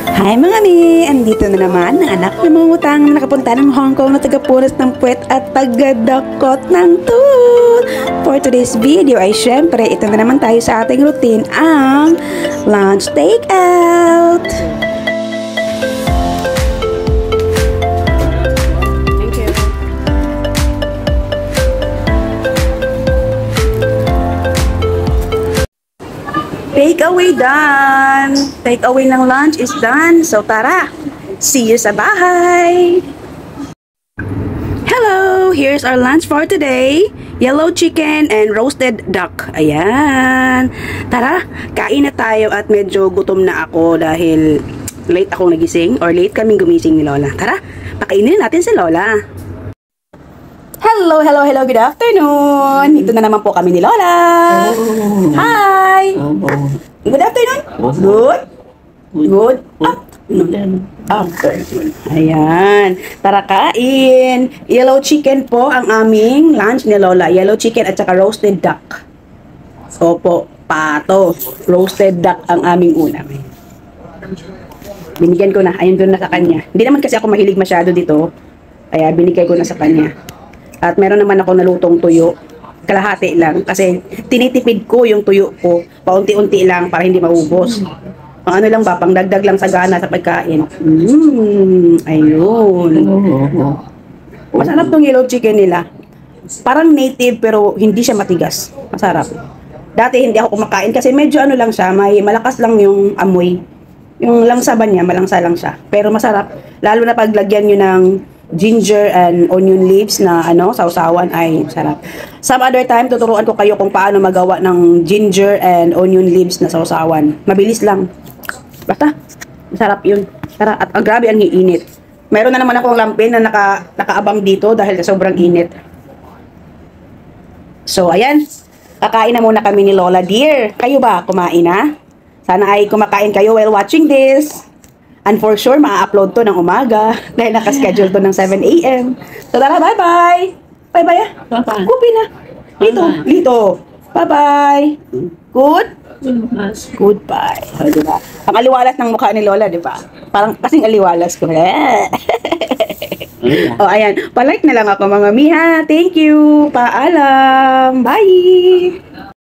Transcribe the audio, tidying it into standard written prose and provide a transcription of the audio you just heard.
Hi mga mi! Andito na naman ang anak ng mga utang na nakapunta ng Hong Kong na tagapunas ng puwet at tagadakot ng tooth. For today's video ay syempre ito na naman tayo sa ating routine ang lunch takeout. Takeaway done! Takeaway ng lunch is done. So tara, see you sa bahay! Hello! Here's our lunch for today. Yellow chicken and roasted duck. Ayan. Tara, kain na tayo at medyo gutom na ako dahil late akong nagising or late kaming gumising ni Lola. Tara, pakainin natin si Lola. Hello, hello, hello. Good afternoon. Ito na naman po kami ni Lola. Hi. Good afternoon. Good. Good afternoon. Ayan. Tara kain. Yellow chicken po ang aming lunch ni Lola. Yellow chicken at saka roasted duck. Opo, pato. Roasted duck ang aming ulam. Binigyan ko na. Ayun doon na sa kanya. Hindi naman kasi ako mahilig masyado dito. Kaya binigay ko na sa kanya. At meron naman ako nalutong tuyo. Kalahati lang. Kasi tinitipid ko yung tuyo ko. Paunti-unti lang para hindi maubos. Pang ano lang ba? Pang dagdag lang sa gana sa pagkain. Ayun. Masarap tong yellow chicken nila. Parang native pero hindi siya matigas. Masarap. Dati hindi ako kumakain kasi medyo ano lang siya. May malakas lang yung amoy. Yung langsa ba niya? Malangsa lang siya. Pero masarap. Lalo na paglagyan nyo ng ginger and onion leaves na sausawan ay sarap. Some other time tuturuan ko kayo kung paano magawa ng ginger and onion leaves na sausawan. Mabilis lang. Basta masarap 'yun. Tara, at grabe ang init. Meron na naman akong lampin na nakaabang dito dahil sa sobrang init. So ayan. Kakain na muna kami ni Lola dear. Kayo ba kumain na? Sana ay kumakain kayo while watching this. And for sure, ma-upload to ng umaga dahil nakaschedule to ng 7 a.m. So, tara, bye-bye! Bye-bye, ah! Bye-bye. Kupi na! Dito! Bye-bye! Good? Goodbye. O, diba? Ang aliwalas ng mukha ni Lola, diba? Parang kasing aliwalas ko. O, ayan. Palike na lang ako, mga miha. Thank you! Paalam! Bye!